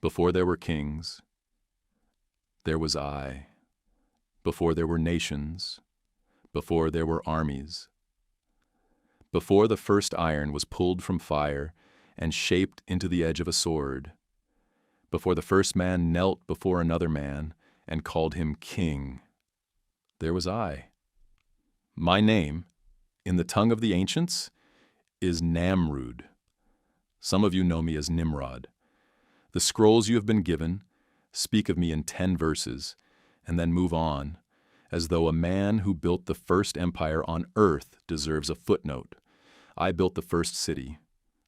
Before there were kings, there was I. Before there were nations, before there were armies. Before the first iron was pulled from fire and shaped into the edge of a sword. Before the first man knelt before another man and called him king, there was I. My name, in the tongue of the ancients, is Namrood. Some of you know me as Nimrod. The scrolls you have been given speak of me in 10 verses and then move on, as though a man who built the first empire on earth deserves a footnote. I built the first city.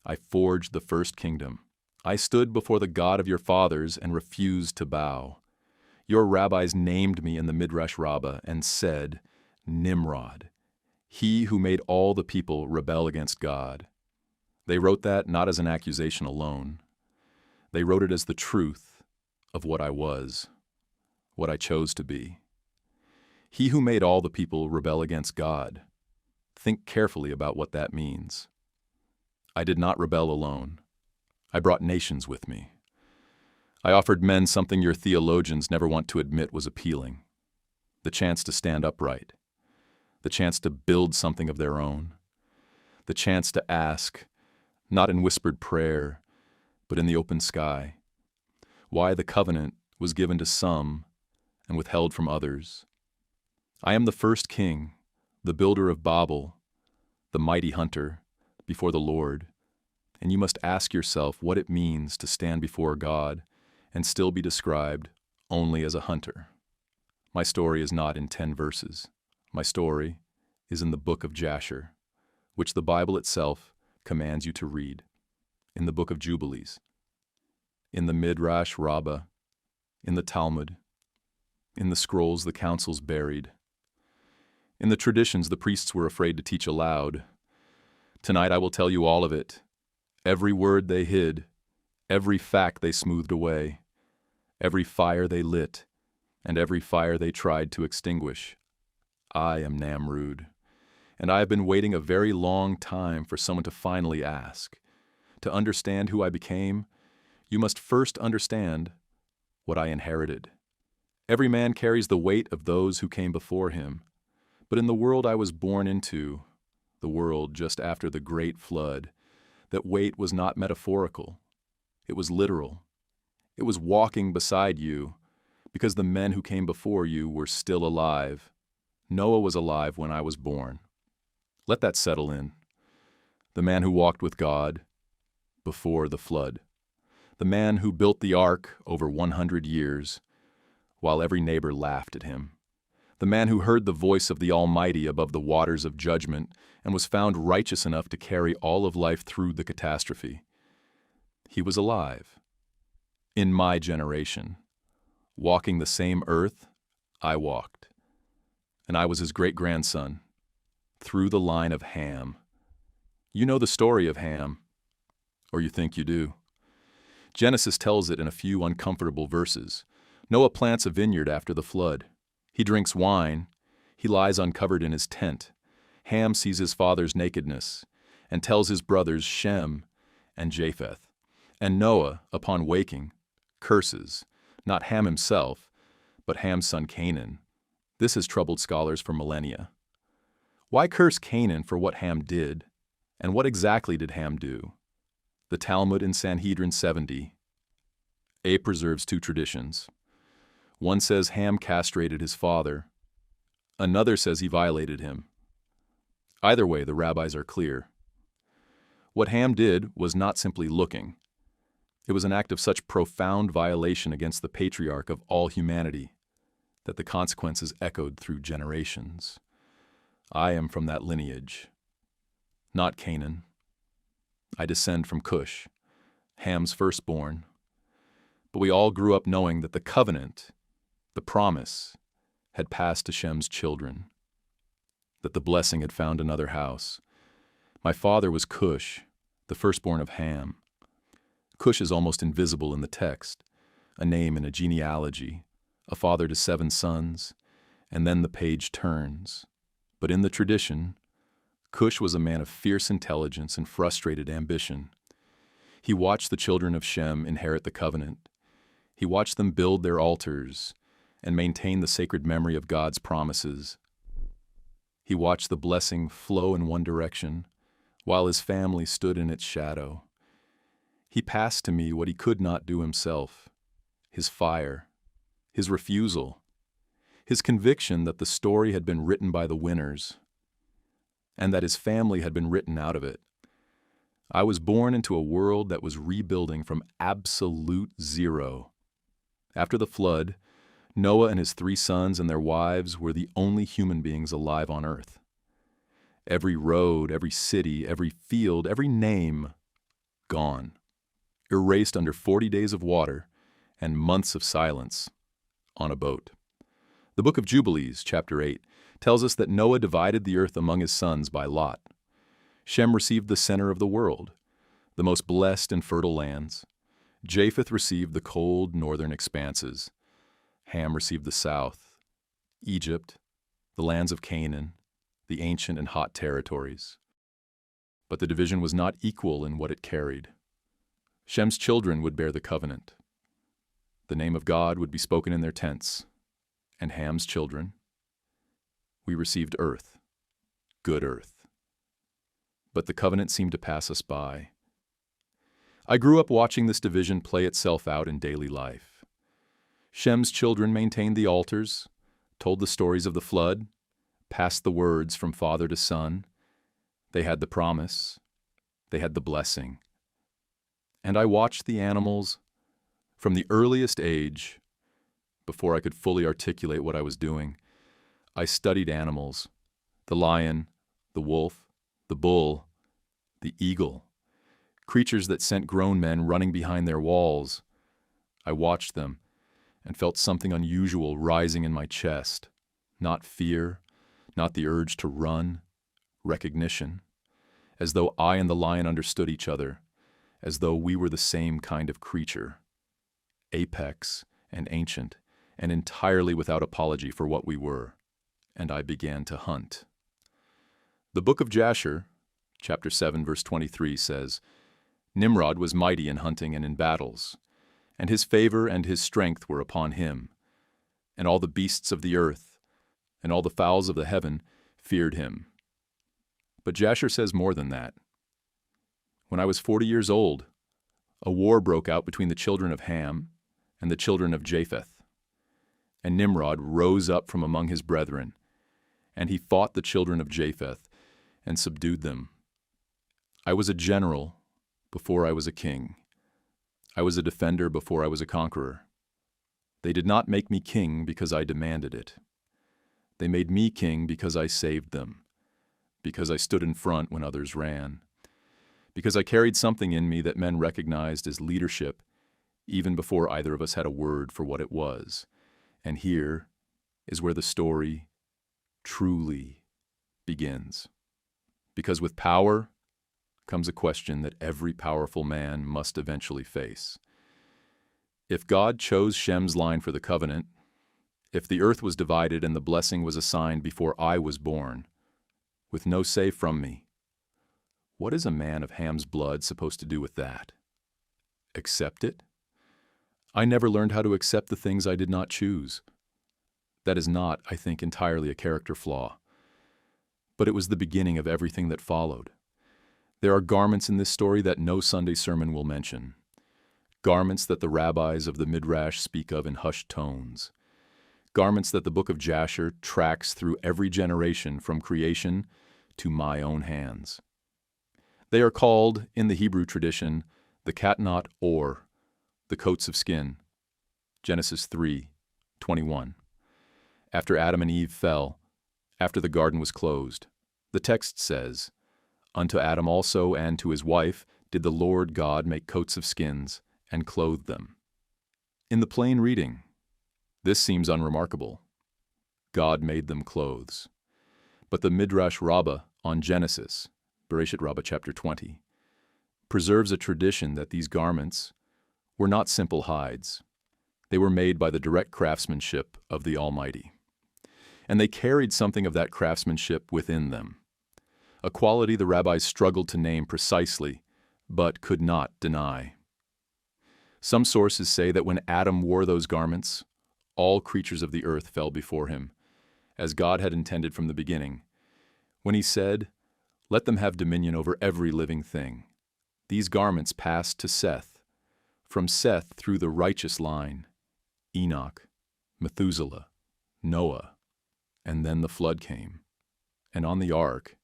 I forged the first kingdom. I stood before the God of your fathers and refused to bow. Your rabbis named me in the Midrash Rabbah and said, Nimrod, he who made all the people rebel against God. They wrote that not as an accusation alone. They wrote it as the truth of what I was, what I chose to be. He who made all the people rebel against God. Think carefully about what that means. I did not rebel alone. I brought nations with me. I offered men something your theologians never want to admit was appealing: the chance to stand upright, the chance to build something of their own, the chance to ask, not in whispered prayer, but in the open sky, why the covenant was given to some and withheld from others. I am the first king, the builder of Babel, the mighty hunter before the Lord, and you must ask yourself what it means to stand before God and still be described only as a hunter. My story is not in 10 verses. My story is in the Book of Jasher, which the Bible itself commands you to read, in the Book of Jubilees, in the Midrash Rabbah, in the Talmud, in the scrolls the councils buried. In the traditions the priests were afraid to teach aloud. Tonight I will tell you all of it, every word they hid, every fact they smoothed away, every fire they lit, and every fire they tried to extinguish. I am Namrood, and I have been waiting a very long time for someone to finally ask. To understand who I became, you must first understand what I inherited. Every man carries the weight of those who came before him. But in the world I was born into, the world just after the great flood, that weight was not metaphorical. It was literal. It was walking beside you, because the men who came before you were still alive. Noah was alive when I was born. Let that settle in. The man who walked with God before the flood. The man who built the ark over 100 years, while every neighbor laughed at him. The man who heard the voice of the Almighty above the waters of judgment and was found righteous enough to carry all of life through the catastrophe. He was alive. In my generation, walking the same earth I walked. And I was his great-grandson, through the line of Ham. You know the story of Ham, or you think you do. Genesis tells it in a few uncomfortable verses. Noah plants a vineyard after the flood. He drinks wine. He lies uncovered in his tent. Ham sees his father's nakedness and tells his brothers Shem and Japheth. And Noah, upon waking, curses, not Ham himself, but Ham's son Canaan. This has troubled scholars for millennia. Why curse Canaan for what Ham did? And what exactly did Ham do? The Talmud in Sanhedrin 70. preserves 2 traditions. One says Ham castrated his father. Another says he violated him. Either way, the rabbis are clear. What Ham did was not simply looking. It was an act of such profound violation against the patriarch of all humanity that the consequences echoed through generations. I am from that lineage, not Canaan. I descend from Cush, Ham's firstborn. But we all grew up knowing that the covenant, the promise, had passed to Shem's children, that the blessing had found another house. My father was Cush, the firstborn of Ham. Cush is almost invisible in the text, a name in a genealogy, a father to 7 sons, and then the page turns. But in the tradition, Cush was a man of fierce intelligence and frustrated ambition. He watched the children of Shem inherit the covenant. He watched them build their altars and maintain the sacred memory of God's promises. He watched the blessing flow in one direction, while his family stood in its shadow. He passed to me what he could not do himself, his fire, his refusal, his conviction that the story had been written by the winners, and that his family had been written out of it. I was born into a world that was rebuilding from absolute zero. After the flood, Noah and his 3 sons and their wives were the only human beings alive on earth. Every road, every city, every field, every name, gone, erased under 40 days of water and months of silence on a boat. The Book of Jubilees, chapter 8, tells us that Noah divided the earth among his sons by lot. Shem received the center of the world, the most blessed and fertile lands. Japheth received the cold northern expanses. Ham received the south, Egypt, the lands of Canaan, the ancient and hot territories. But the division was not equal in what it carried. Shem's children would bear the covenant. The name of God would be spoken in their tents. And Ham's children, we received earth, good earth. But the covenant seemed to pass us by. I grew up watching this division play itself out in daily life. Shem's children maintained the altars, told the stories of the flood, passed the words from father to son. They had the promise. They had the blessing. And I watched the animals from the earliest age. Before I could fully articulate what I was doing, I studied animals, the lion, the wolf, the bull, the eagle, creatures that sent grown men running behind their walls. I watched them and felt something unusual rising in my chest. Not fear, not the urge to run, recognition, as though I and the lion understood each other, as though we were the same kind of creature, apex and ancient, and entirely without apology for what we were, and I began to hunt. The Book of Jasher, chapter 7, verse 23 says, Nimrod was mighty in hunting and in battles, and his favor and his strength were upon him, and all the beasts of the earth, and all the fowls of the heaven feared him. But Jasher says more than that. When I was 40 years old, a war broke out between the children of Ham and the children of Japheth. And Nimrod rose up from among his brethren, and he fought the children of Japheth and subdued them. I was a general before I was a king. I was a defender before I was a conqueror. They did not make me king because I demanded it. They made me king because I saved them, because I stood in front when others ran, because I carried something in me that men recognized as leadership even before either of us had a word for what it was. And here is where the story truly begins. Because with power comes a question that every powerful man must eventually face. If God chose Shem's line for the covenant, if the earth was divided and the blessing was assigned before I was born, with no say from me, what is a man of Ham's blood supposed to do with that? Accept it? I never learned how to accept the things I did not choose. That is not, I think, entirely a character flaw. But it was the beginning of everything that followed. There are garments in this story that no Sunday sermon will mention. Garments that the rabbis of the Midrash speak of in hushed tones. Garments that the Book of Jasher tracks through every generation from creation to my own hands. They are called, in the Hebrew tradition, the katnot or, the coats of skin. Genesis 3:21. After Adam and Eve fell, after the garden was closed, the text says, Unto Adam also and to his wife did the Lord God make coats of skins and clothe them. In the plain reading, this seems unremarkable. God made them clothes. But the Midrash Rabbah on Genesis, Bereshit Rabbah chapter 20, preserves a tradition that these garments were not simple hides. They were made by the direct craftsmanship of the Almighty. And they carried something of that craftsmanship within them, a quality the rabbis struggled to name precisely, but could not deny. Some sources say that when Adam wore those garments, all creatures of the earth fell before him, as God had intended from the beginning, when he said, "Let them have dominion over every living thing." These garments passed to Seth, from Seth through the righteous line, Enoch, Methuselah, Noah, and then the flood came. And on the ark,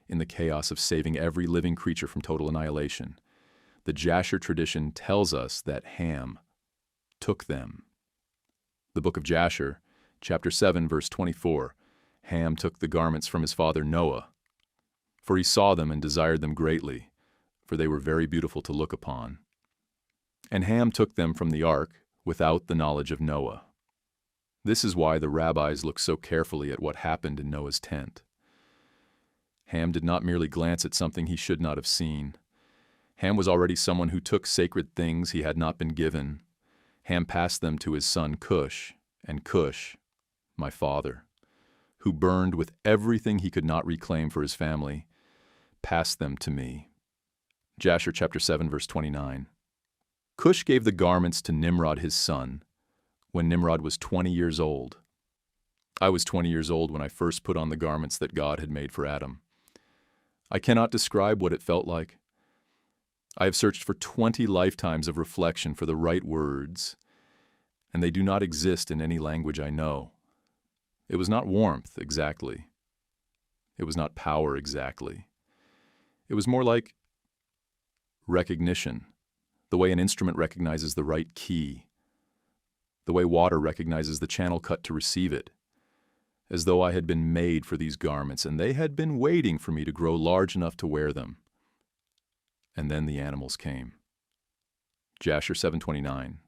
in the chaos of saving every living creature from total annihilation, the Jasher tradition tells us that Ham took them. The Book of Jasher, chapter 7, verse 24, Ham took the garments from his father Noah, for he saw them and desired them greatly, for they were very beautiful to look upon. And Ham took them from the ark without the knowledge of Noah. This is why the rabbis look so carefully at what happened in Noah's tent. Ham did not merely glance at something he should not have seen. Ham was already someone who took sacred things he had not been given. Ham passed them to his son Cush, and Cush, my father, who burned with everything he could not reclaim for his family, passed them to me. Jasher chapter 7, verse 29. Cush gave the garments to Nimrod his son, when Nimrod was 20 years old. I was 20 years old when I first put on the garments that God had made for Adam. I cannot describe what it felt like. I have searched for 20 lifetimes of reflection for the right words, and they do not exist in any language I know. It was not warmth exactly. It was not power exactly. It was more like recognition, the way an instrument recognizes the right key, the way water recognizes the channel cut to receive it, as though I had been made for these garments, and they had been waiting for me to grow large enough to wear them. And then the animals came. Jasher 7:29.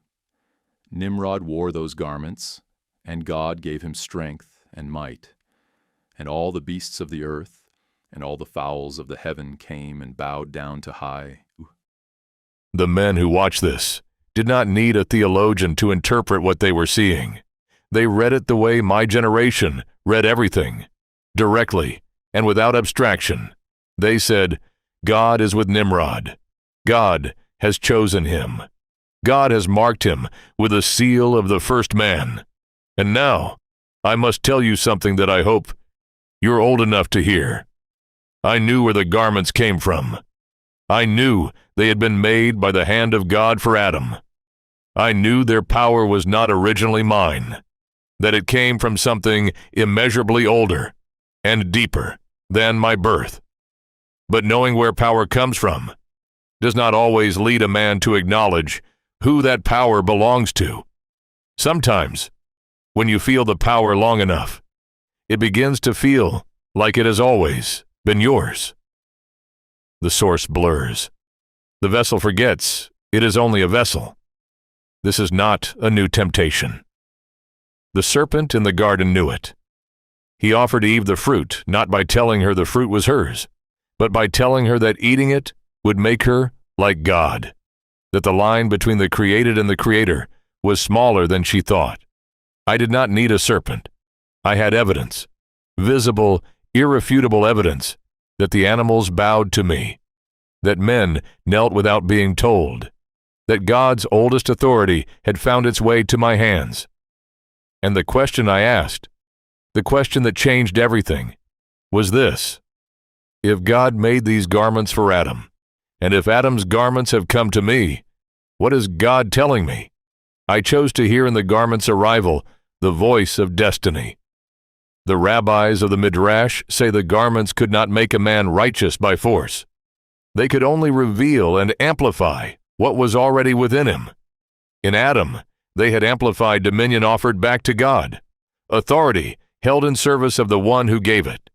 Nimrod wore those garments, and God gave him strength and might. And all the beasts of the earth and all the fowls of the heaven came and bowed down to high. The men who watched this did not need a theologian to interpret what they were seeing. They read it the way my generation read everything, directly and without abstraction. They said, God is with Nimrod. God has chosen him. God has marked him with a seal of the first man. And now, I must tell you something that I hope you're old enough to hear. I knew where the garments came from. I knew they had been made by the hand of God for Adam. I knew their power was not originally mine, that it came from something immeasurably older and deeper than my birth. But knowing where power comes from does not always lead a man to acknowledge who that power belongs to. Sometimes, when you feel the power long enough, it begins to feel like it has always been yours. The source blurs. The vessel forgets it is only a vessel. This is not a new temptation. The serpent in the garden knew it. He offered Eve the fruit not by telling her the fruit was hers, but by telling her that eating it would make her like God, that the line between the created and the Creator was smaller than she thought. I did not need a serpent. I had evidence, visible, irrefutable evidence, that the animals bowed to me, that men knelt without being told, that God's oldest authority had found its way to my hands. And the question I asked, the question that changed everything, was this: if God made these garments for Adam, and if Adam's garments have come to me, what is God telling me? I chose to hear in the garment's arrival the voice of destiny. The rabbis of the Midrash say the garments could not make a man righteous by force. They could only reveal and amplify what was already within him. In Adam, they had amplified dominion offered back to God, authority held in service of the one who gave it.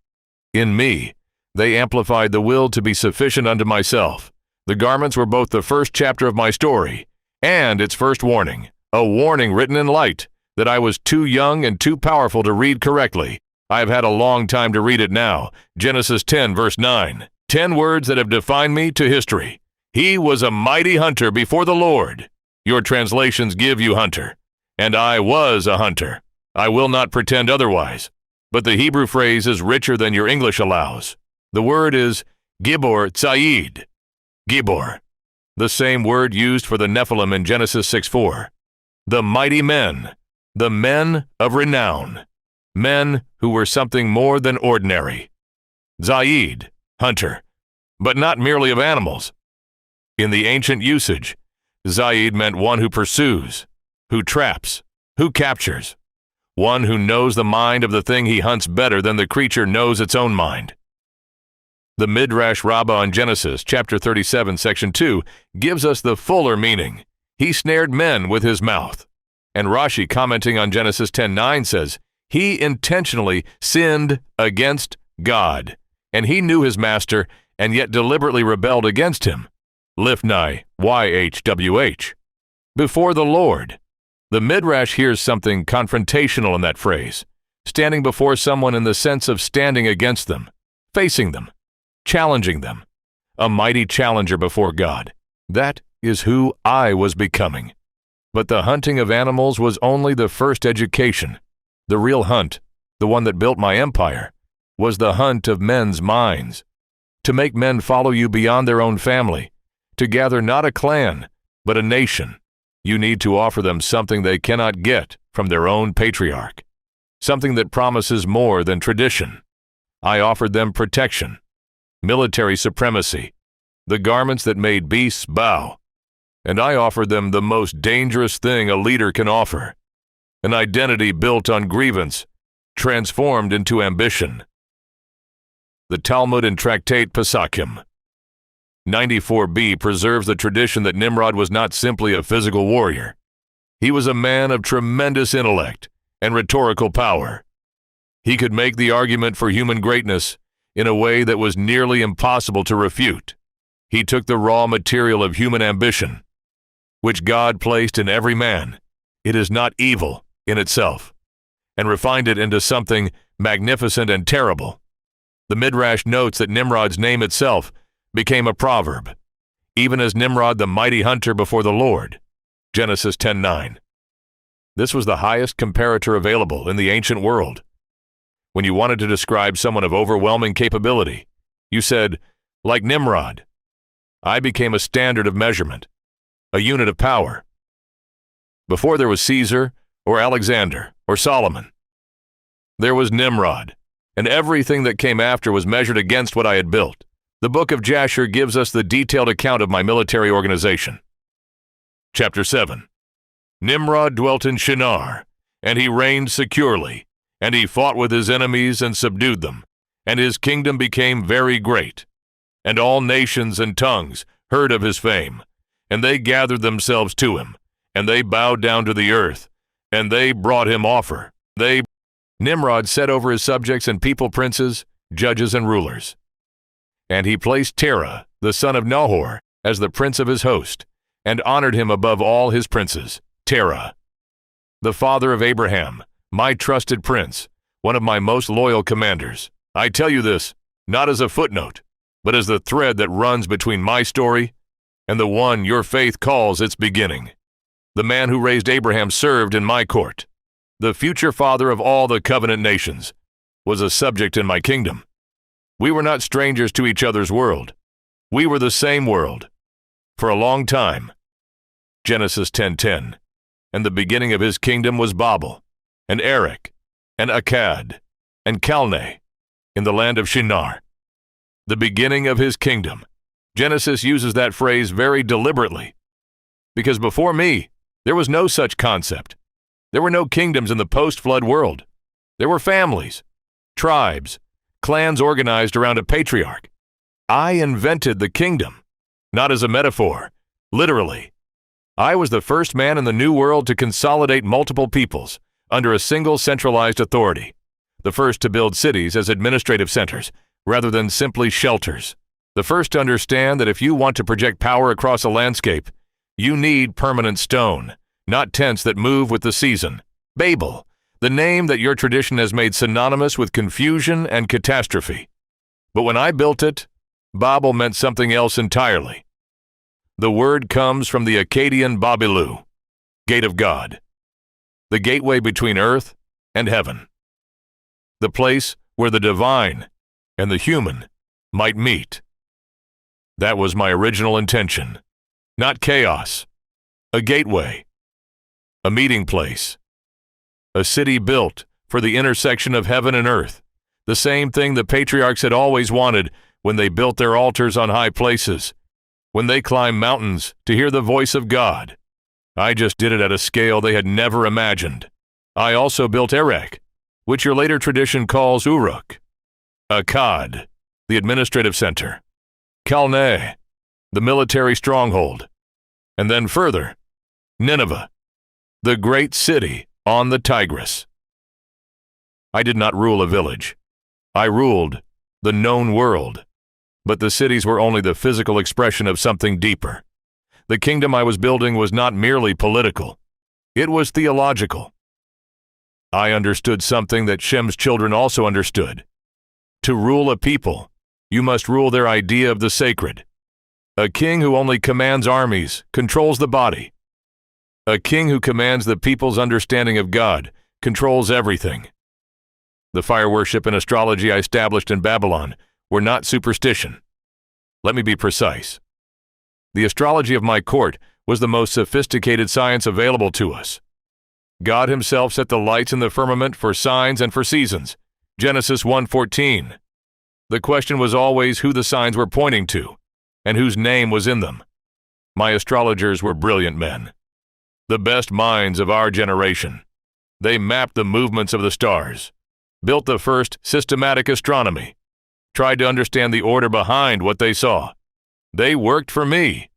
In me, they amplified the will to be sufficient unto myself. The garments were both the first chapter of my story and its first warning, a warning written in light that I was too young and too powerful to read correctly. I have had a long time to read it now. Genesis 10, verse 9. 10 words that have defined me to history. He was a mighty hunter before the Lord. Your translations give you hunter, and I was a hunter. I will not pretend otherwise, but the Hebrew phrase is richer than your English allows. The word is Gibor Tzayid. Gibor. the same word used for the Nephilim in Genesis 6:4. The mighty men, the men of renown, men who were something more than ordinary. Zaid, hunter, but not merely of animals. In the ancient usage, Zaid meant one who pursues, who traps, who captures, one who knows the mind of the thing he hunts better than the creature knows its own mind. The Midrash Rabbah on Genesis, chapter 37, section 2, gives us the fuller meaning. He snared men with his mouth. And Rashi, commenting on Genesis 10:9, says, he intentionally sinned against God, and he knew his master, and yet deliberately rebelled against him. Lifnai, YHWH. Before the Lord. The Midrash hears something confrontational in that phrase, standing before someone in the sense of standing against them, facing them, challenging them. A mighty challenger before God. That is who I was becoming. But the hunting of animals was only the first education. The real hunt, the one that built my empire, was the hunt of men's minds. To make men follow you beyond their own family, to gather not a clan, but a nation, you need to offer them something they cannot get from their own patriarch, something that promises more than tradition. I offered them protection, military supremacy, the garments that made beasts bow, and I offered them the most dangerous thing a leader can offer, an identity built on grievance, transformed into ambition. The Talmud and Tractate Pesachim 94b preserves the tradition that Nimrod was not simply a physical warrior. He was a man of tremendous intellect and rhetorical power. He could make the argument for human greatness in a way that was nearly impossible to refute. He took the raw material of human ambition, which God placed in every man. It is not evil in itself, and refined it into something magnificent and terrible. The Midrash notes that Nimrod's name itself became a proverb, even as Nimrod the mighty hunter before the Lord. Genesis 10:9. This was the highest comparator available in the ancient world. When you wanted to describe someone of overwhelming capability, you said, like Nimrod. I became a standard of measurement, a unit of power. Before there was Caesar or Alexander or Solomon, there was Nimrod, and everything that came after was measured against what I had built. The Book of Jasher gives us the detailed account of my military organization. Chapter 7. Nimrod dwelt in Shinar, and he reigned securely, and he fought with his enemies and subdued them, and his kingdom became very great. And all nations and tongues heard of his fame, and they gathered themselves to him, and they bowed down to the earth, and they brought him offer. Nimrod set over his subjects and people princes, judges and rulers. And he placed Terah, the son of Nahor, as the prince of his host, and honored him above all his princes. Terah, the father of Abraham, my trusted prince, one of my most loyal commanders. I tell you this, not as a footnote, but as the thread that runs between my story and the one your faith calls its beginning. The man who raised Abraham served in my court. The future father of all the covenant nations was a subject in my kingdom. We were not strangers to each other's world. We were the same world. For a long time. Genesis 10:10. And the beginning of his kingdom was Babel, and Erech, and Akkad, and Calneh, in the land of Shinar. The beginning of his kingdom. Genesis uses that phrase very deliberately, because before me, there was no such concept. There were no kingdoms in the post-flood world. There were families, tribes, clans organized around a patriarch. I invented the kingdom, not as a metaphor, literally. I was the first man in the New World to consolidate multiple peoples under a single centralized authority, the first to build cities as administrative centers rather than simply shelters, the first to understand that if you want to project power across a landscape, you need permanent stone, not tents that move with the season. Babel, the name that your tradition has made synonymous with confusion and catastrophe. But when I built it, Babel meant something else entirely. The word comes from the Akkadian Babilu, gate of God, the gateway between earth and heaven, the place where the divine and the human might meet. That was my original intention. not chaos. A gateway. A meeting place. A city built for the intersection of heaven and earth. The same thing the patriarchs had always wanted when they built their altars on high places, when they climbed mountains to hear the voice of God. I just did it at a scale they had never imagined. I also built Erech, which your later tradition calls Uruk. Akkad, the administrative center. Calneh, the military stronghold. And then further, Nineveh, the great city on the Tigris. I did not rule a village. I ruled the known world. But the cities were only the physical expression of something deeper. The kingdom I was building was not merely political. It was theological. I understood something that Shem's children also understood. To rule a people, you must rule their idea of the sacred. A king who only commands armies controls the body. A king who commands the people's understanding of God controls everything. The fire worship and astrology I established in Babylon were not superstition. Let me be precise. The astrology of my court was the most sophisticated science available to us. God himself set the lights in the firmament for signs and for seasons. Genesis 1:14. The question was always who the signs were pointing to, and whose name was in them. My astrologers were brilliant men, the best minds of our generation. They mapped the movements of the stars, built the first systematic astronomy, tried to understand the order behind what they saw. They worked for me.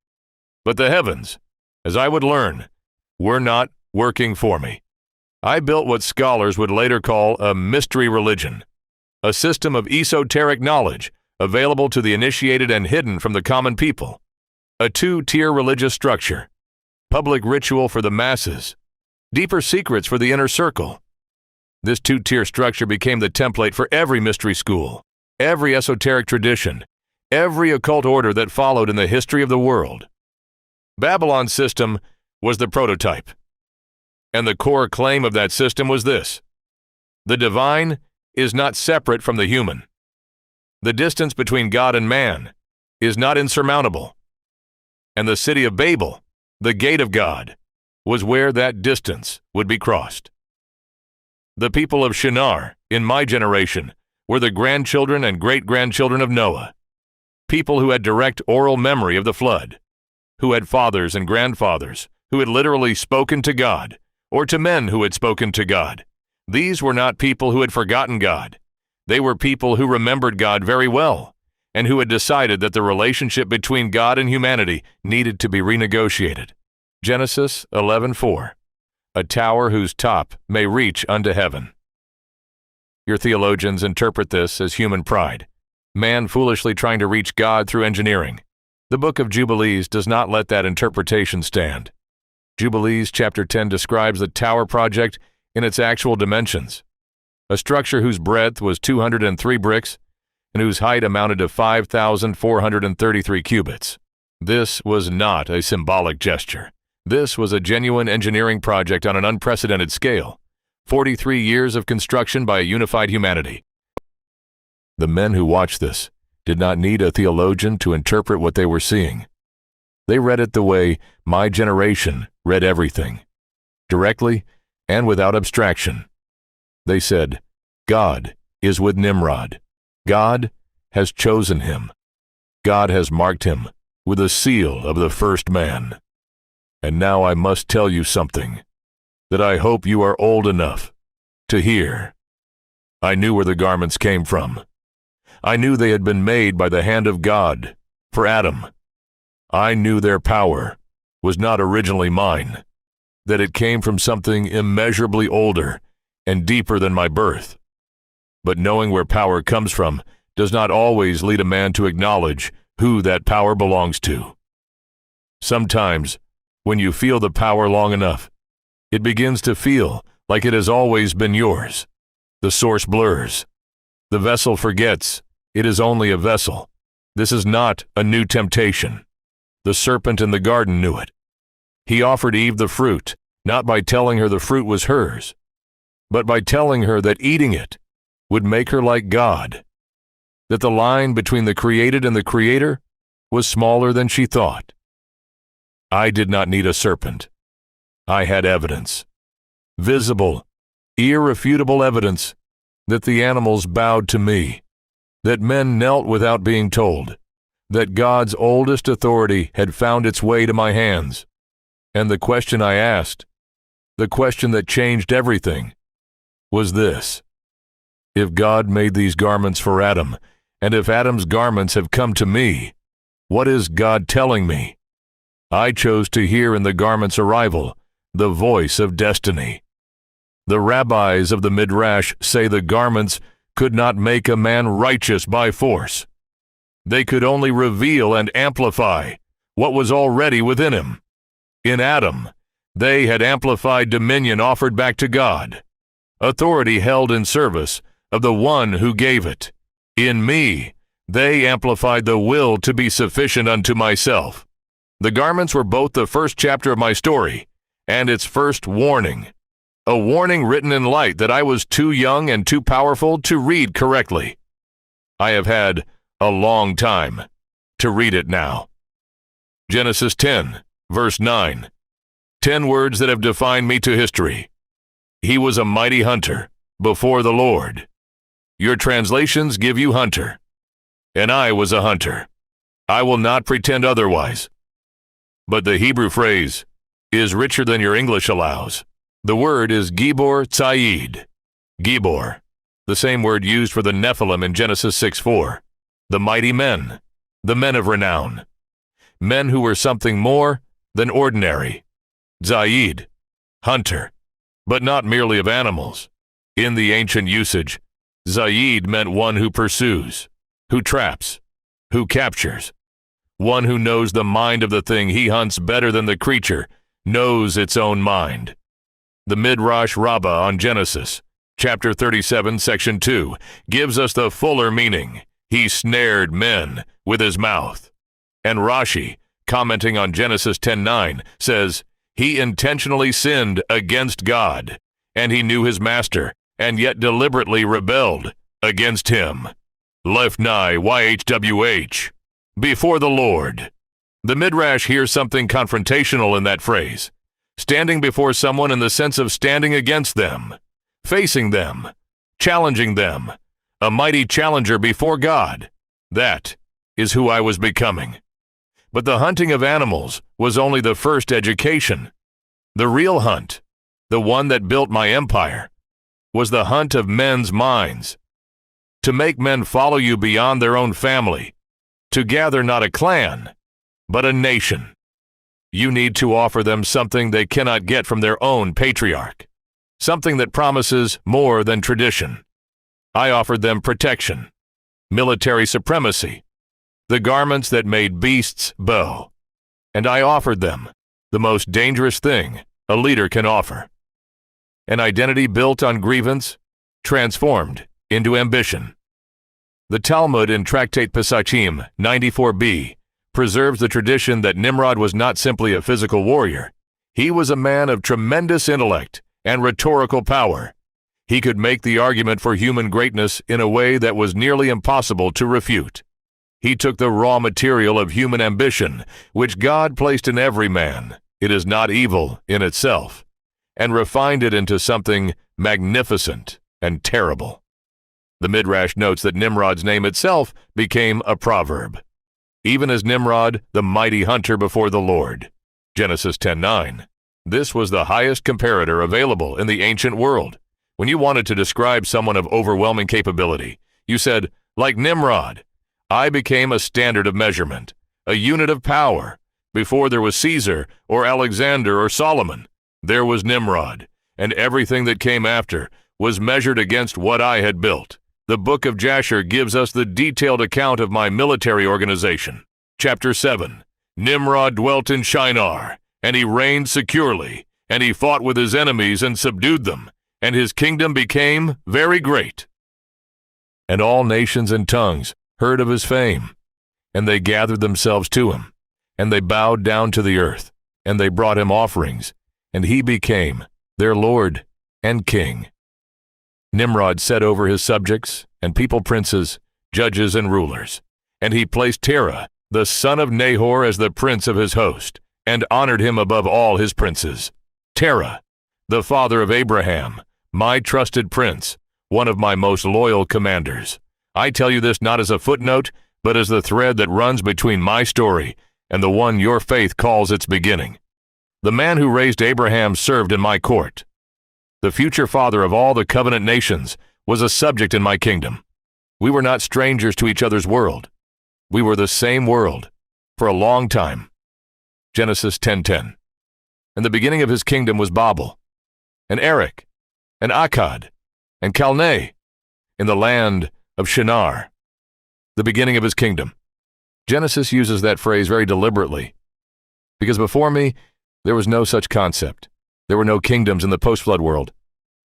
But the heavens, as I would learn, were not working for me. I built what scholars would later call a mystery religion, a system of esoteric knowledge available to the initiated and hidden from the common people, a two-tier religious structure, public ritual for the masses, deeper secrets for the inner circle. This two-tier structure became the template for every mystery school, every esoteric tradition, every occult order that followed in the history of the world. Babylon's system was the prototype. And the core claim of that system was this: the divine is not separate from the human. The distance between God and man is not insurmountable. And the city of Babel, the gate of God, was where that distance would be crossed. The people of Shinar, in my generation, were the grandchildren and great-grandchildren of Noah, people who had direct oral memory of the flood, who had fathers and grandfathers who had literally spoken to God, or to men who had spoken to God. These were not people who had forgotten God. They were people who remembered God very well, and who had decided that the relationship between God and humanity needed to be renegotiated. Genesis 11:4. A tower whose top may reach unto heaven. Your theologians interpret this as human pride, man foolishly trying to reach God through engineering. The Book of Jubilees does not let that interpretation stand. Jubilees chapter 10 describes the tower project in its actual dimensions, a structure whose breadth was 203 bricks and whose height amounted to 5,433 cubits. This was not a symbolic gesture. This was a genuine engineering project on an unprecedented scale, 43 years of construction by a unified humanity. The men who watched this did not need a theologian to interpret what they were seeing. They read it the way my generation read everything, directly and without abstraction. They said, God is with Nimrod. God has chosen him. God has marked him with the seal of the first man. And now I must tell you something that I hope you are old enough to hear. I knew where the garments came from. I knew they had been made by the hand of God for Adam. I knew their power was not originally mine, that it came from something immeasurably older and deeper than my birth. But knowing where power comes from does not always lead a man to acknowledge who that power belongs to. Sometimes, when you feel the power long enough, it begins to feel like it has always been yours. The source blurs. The vessel forgets it is only a vessel. This is not a new temptation. The serpent in the garden knew it. He offered Eve the fruit, not by telling her the fruit was hers, but by telling her that eating it would make her like God, that the line between the created and the Creator was smaller than she thought. I did not need a serpent. I had evidence. Visible, irrefutable evidence that the animals bowed to me, that men knelt without being told, that God's oldest authority had found its way to my hands. And the question I asked, the question that changed everything, was this: if God made these garments for Adam, and if Adam's garments have come to me, what is God telling me? I chose to hear in the garment's arrival the voice of destiny. The rabbis of the Midrash say the garments could not make a man righteous by force. They could only reveal and amplify what was already within him. In Adam, they had amplified dominion offered back to God, authority held in service of the one who gave it. In me, they amplified the will to be sufficient unto myself. The garments were both the first chapter of my story and its first warning, a warning written in light that I was too young and too powerful to read correctly. I have had a long time to read it now. Genesis 10, verse 9. 10 words that have defined me to history. He was a mighty hunter before the Lord. Your translations give you hunter, and I was a hunter. I will not pretend otherwise. But the Hebrew phrase is richer than your English allows. The word is Gibor Tzayid. Gibor, the same word used for the Nephilim in Genesis 6:4. The mighty men, the men of renown. Men who were something more than ordinary. Tzayid, hunter, but not merely of animals. In the ancient usage, Tzayid meant one who pursues, who traps, who captures. One who knows the mind of the thing he hunts better than the creature knows its own mind. The Midrash Rabbah on Genesis, chapter 37, section 2, gives us the fuller meaning. He snared men with his mouth. And Rashi, commenting on Genesis 10:9, says, he intentionally sinned against God, and he knew his master, and yet deliberately rebelled against him. Lefnai YHWH, before the Lord. The Midrash hears something confrontational in that phrase, standing before someone in the sense of standing against them, facing them, challenging them, a mighty challenger before God. That is who I was becoming. But the hunting of animals was only the first education. The real hunt, the one that built my empire, was the hunt of men's minds. To make men follow you beyond their own family, to gather not a clan, but a nation. You need to offer them something they cannot get from their own patriarch, something that promises more than tradition. I offered them protection, military supremacy, the garments that made beasts bow. And I offered them the most dangerous thing a leader can offer: an identity built on grievance, transformed into ambition. The Talmud in Tractate Pesachim 94b preserves the tradition that Nimrod was not simply a physical warrior. He was a man of tremendous intellect and rhetorical power. He could make the argument for human greatness in a way that was nearly impossible to refute. He took the raw material of human ambition, which God placed in every man, it is not evil in itself, and refined it into something magnificent and terrible. The Midrash notes that Nimrod's name itself became a proverb, even as Nimrod, the mighty hunter before the Lord. Genesis 10:9. This was the highest comparator available in the ancient world. When you wanted to describe someone of overwhelming capability, you said, like Nimrod. I became a standard of measurement, a unit of power. Before there was Caesar or Alexander or Solomon, there was Nimrod, and everything that came after was measured against what I had built. The Book of Jasher gives us the detailed account of my military organization. Chapter 7, Nimrod dwelt in Shinar, and he reigned securely, and he fought with his enemies and subdued them, and his kingdom became very great. And all nations and tongues heard of his fame, and they gathered themselves to him, and they bowed down to the earth, and they brought him offerings, and he became their lord and king. Nimrod set over his subjects and people princes, judges and rulers, and he placed Terah, the son of Nahor, as the prince of his host, and honored him above all his princes. Terah, the father of Abraham, my trusted prince, one of my most loyal commanders. I tell you this not as a footnote, but as the thread that runs between my story and the one your faith calls its beginning. The man who raised Abraham served in my court. The future father of all the covenant nations was a subject in my kingdom. We were not strangers to each other's world. We were the same world for a long time. Genesis 10:10. And the beginning of his kingdom was Babel, and Erech, and Akkad, and Calneh, in the land of Shinar. The beginning of his kingdom. Genesis uses that phrase very deliberately, because before me, there was no such concept. There were no kingdoms in the post-flood world.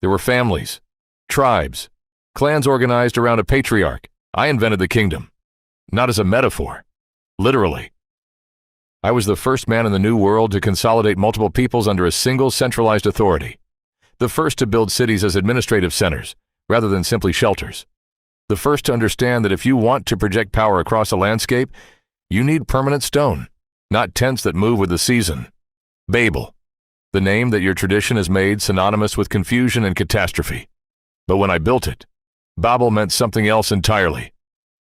There were families, tribes, clans organized around a patriarch. I invented the kingdom, not as a metaphor, literally. I was the first man in the New World to consolidate multiple peoples under a single centralized authority. The first to build cities as administrative centers, rather than simply shelters. The first to understand that if you want to project power across a landscape, you need permanent stone, not tents that move with the season. Babel, the name that your tradition has made synonymous with confusion and catastrophe. But when I built it, Babel meant something else entirely.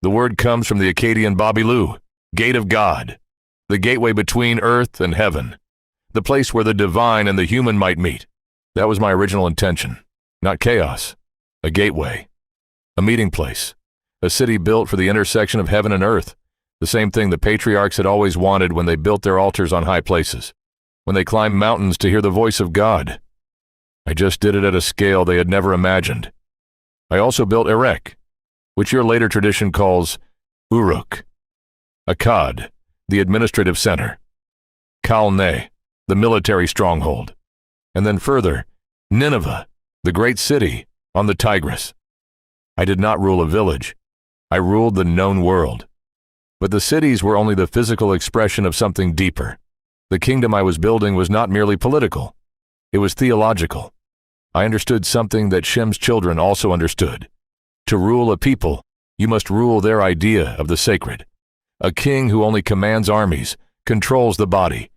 The word comes from the Akkadian Babilu, gate of God, the gateway between earth and heaven, the place where the divine and the human might meet. That was my original intention, not chaos, a gateway, a meeting place, a city built for the intersection of heaven and earth, the same thing the patriarchs had always wanted when they built their altars on high places, when they climbed mountains to hear the voice of God. I just did it at a scale they had never imagined. I also built Erech, which your later tradition calls Uruk, Akkad, the administrative center, Calneh, the military stronghold, and then further, Nineveh, the great city on the Tigris. I did not rule a village. I ruled the known world. But the cities were only the physical expression of something deeper. The kingdom I was building was not merely political. It was theological. I understood something that Shem's children also understood. To rule a people, you must rule their idea of the sacred. A king who only commands armies controls the body.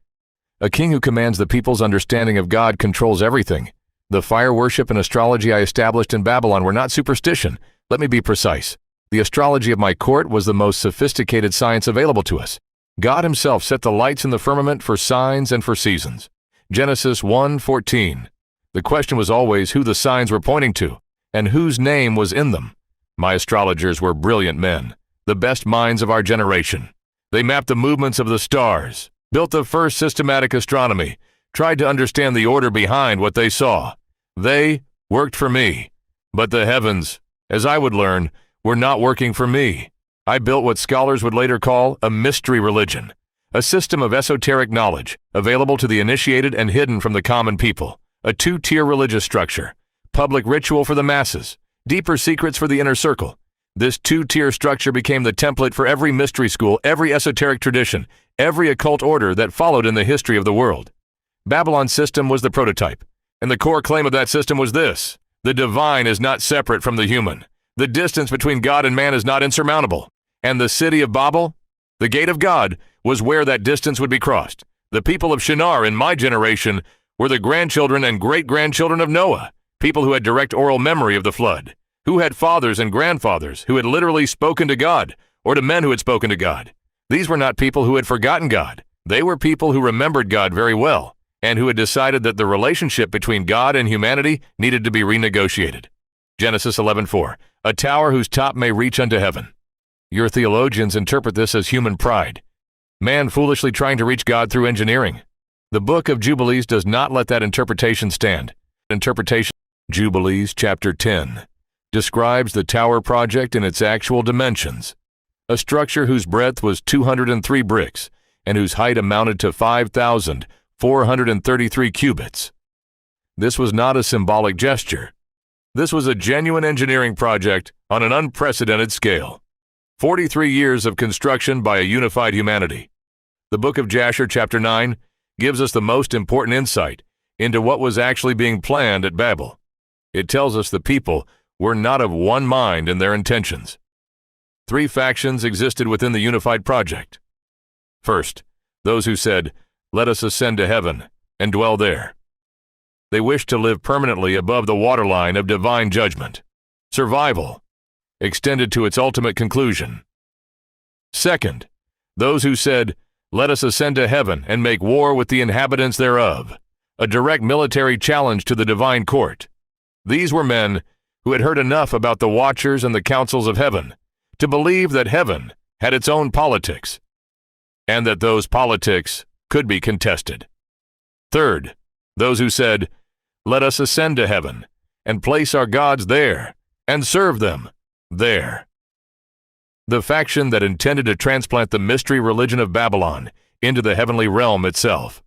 A king who commands the people's understanding of God controls everything. The fire worship and astrology I established in Babylon were not superstition. Let me be precise. The astrology of my court was the most sophisticated science available to us. God himself set the lights in the firmament for signs and for seasons. Genesis 1:14. The question was always who the signs were pointing to, and whose name was in them. My astrologers were brilliant men, the best minds of our generation. They mapped the movements of the stars, built the first systematic astronomy, tried to understand the order behind what they saw. They worked for me, but the heavens, as I would learn, were not working for me. I built what scholars would later call a mystery religion, a system of esoteric knowledge available to the initiated and hidden from the common people, a two-tier religious structure, public ritual for the masses, deeper secrets for the inner circle. This two-tier structure became the template for every mystery school, every esoteric tradition, every occult order that followed in the history of the world. Babylon's system was the prototype, and the core claim of that system was this: the divine is not separate from the human. The distance between God and man is not insurmountable. And the city of Babel, the gate of God, was where that distance would be crossed. The people of Shinar in my generation were the grandchildren and great-grandchildren of Noah, people who had direct oral memory of the flood, who had fathers and grandfathers who had literally spoken to God, or to men who had spoken to God. These were not people who had forgotten God. They were people who remembered God very well, and who had decided that the relationship between God and humanity needed to be renegotiated. Genesis 11:4, a tower whose top may reach unto heaven. Your theologians interpret this as human pride, man foolishly trying to reach God through engineering. The Book of Jubilees does not let that interpretation stand. Interpretation, Jubilees chapter 10, describes the tower project in its actual dimensions, a structure whose breadth was 203 bricks and whose height amounted to 5,433 cubits. This was not a symbolic gesture. This was a genuine engineering project on an unprecedented scale. 43 years of construction by a unified humanity. The Book of Jasher, chapter 9, gives us the most important insight into what was actually being planned at Babel. It tells us the people were not of one mind in their intentions. 3 factions existed within the unified project. First, those who said, "Let us ascend to heaven and dwell there." They wished to live permanently above the waterline of divine judgment. Survival, extended to its ultimate conclusion. Second, those who said, "Let us ascend to heaven and make war with the inhabitants thereof," a direct military challenge to the divine court. These were men who had heard enough about the watchers and the councils of heaven to believe that heaven had its own politics, and that those politics could be contested. Third, those who said, "Let us ascend to heaven and place our gods there and serve them there." The faction that intended to transplant the mystery religion of Babylon into the heavenly realm itself.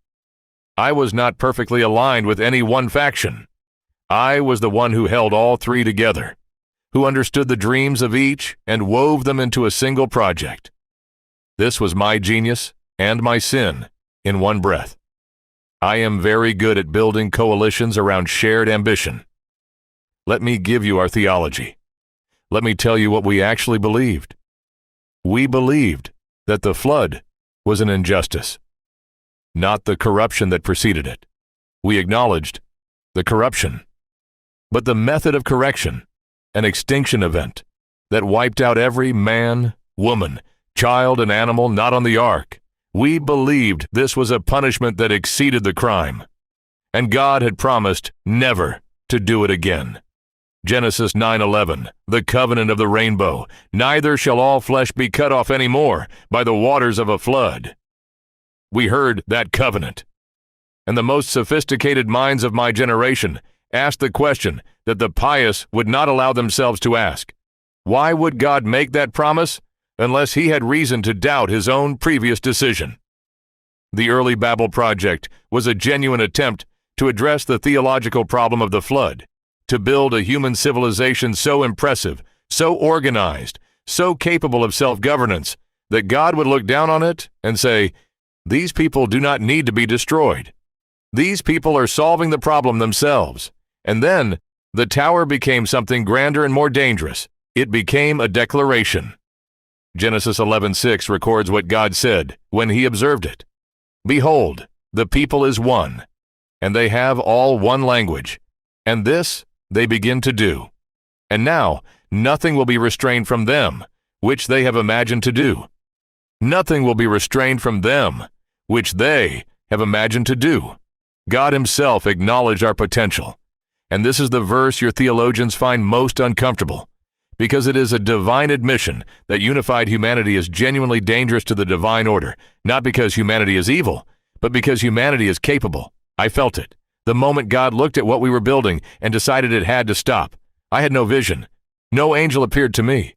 I was not perfectly aligned with any one faction. I was the one who held all three together, who understood the dreams of each and wove them into a single project. This was my genius and my sin in one breath. I am very good at building coalitions around shared ambition. Let me give you our theology. Let me tell you what we actually believed. We believed that the flood was an injustice, not the corruption that preceded it. We acknowledged the corruption, but the method of correction, an extinction event that wiped out every man, woman, child, and animal not on the ark. We believed this was a punishment that exceeded the crime, and God had promised never to do it again. Genesis 9:11, the covenant of the rainbow. Neither shall all flesh be cut off any more by the waters of a flood. We heard that covenant, and the most sophisticated minds of my generation asked the question that the pious would not allow themselves to ask. Why would God make that promise unless he had reason to doubt his own previous decision? The early Babel project was a genuine attempt to address the theological problem of the flood, to build a human civilization so impressive, so organized, so capable of self-governance, that God would look down on it and say, "These people do not need to be destroyed. These people are solving the problem themselves." And then the tower became something grander and more dangerous. It became a declaration. Genesis 11:6 records what God said when he observed it. "Behold, the people is one, and they have all one language, and this they begin to do. And now nothing will be restrained from them, which they have imagined to do. Nothing will be restrained from them, which they have imagined to do." God himself acknowledged our potential. And this is the verse your theologians find most uncomfortable, because it is a divine admission that unified humanity is genuinely dangerous to the divine order, not because humanity is evil, but because humanity is capable. I felt it. The moment God looked at what we were building and decided it had to stop. I had no vision. No angel appeared to me.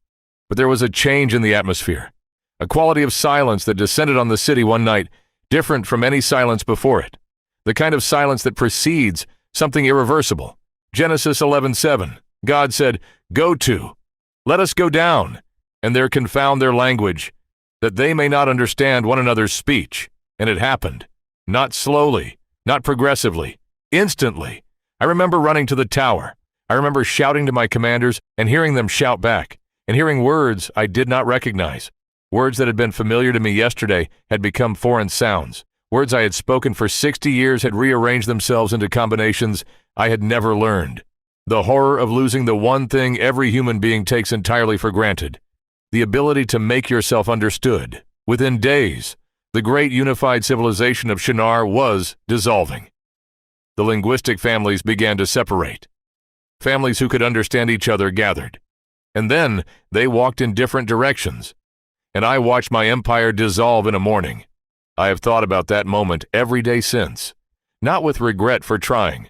But there was a change in the atmosphere, a quality of silence that descended on the city one night, different from any silence before it. The kind of silence that precedes something irreversible. Genesis 11:7, God said, "Go to, let us go down, and there confound their language, that they may not understand one another's speech." And it happened. Not slowly, not progressively. Instantly. I remember running to the tower. I remember shouting to my commanders and hearing them shout back, and hearing words I did not recognize. Words that had been familiar to me yesterday had become foreign sounds. Words I had spoken for 60 years had rearranged themselves into combinations I had never learned. The horror of losing the one thing every human being takes entirely for granted, the ability to make yourself understood. Within days, the great unified civilization of Shinar was dissolving. The linguistic families began to separate. Families who could understand each other gathered. And then they walked in different directions. And I watched my empire dissolve in a morning. I have thought about that moment every day since, not with regret for trying.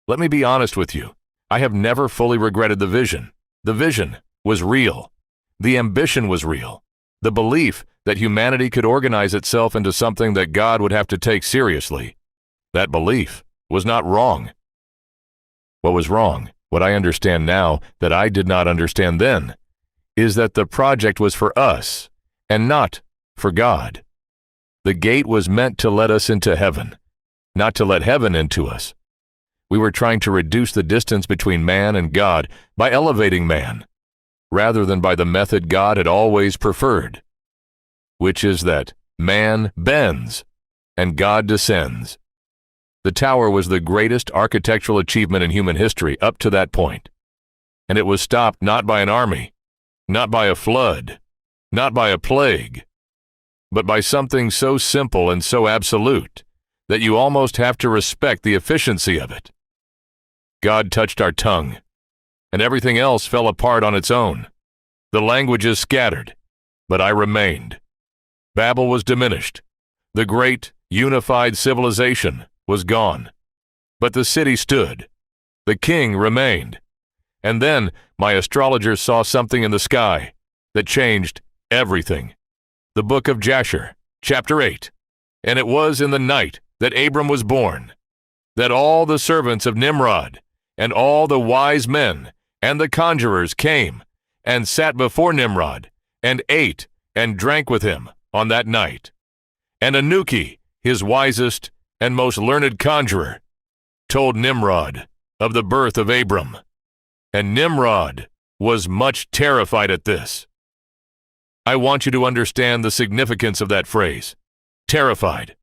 Let me be honest with you. I have never fully regretted the vision. The vision was real. The ambition was real. The belief that humanity could organize itself into something that God would have to take seriously. That belief was not wrong. What was wrong, what I understand now that I did not understand then, is that the project was for us and not for God. The gate was meant to let us into heaven, not to let heaven into us. We were trying to reduce the distance between man and God by elevating man, rather than by the method God had always preferred, which is that man bends and God descends. The tower was the greatest architectural achievement in human history up to that point, and it was stopped not by an army, not by a flood, not by a plague, but by something so simple and so absolute that you almost have to respect the efficiency of it. God touched our tongue, and everything else fell apart on its own. The languages scattered, but I remained. Babel was diminished. The great, unified civilization was gone. But the city stood. The king remained. And then my astrologers saw something in the sky that changed everything. The Book of Jasher, chapter 8. And it was in the night that Abram was born, that all the servants of Nimrod, and all the wise men, and the conquerors came, and sat before Nimrod, and ate and drank with him on that night. And Anuki, his wisest and most learned conjurer, told Nimrod of the birth of Abram. And Nimrod was much terrified at this. I want you to understand the significance of that phrase, terrified.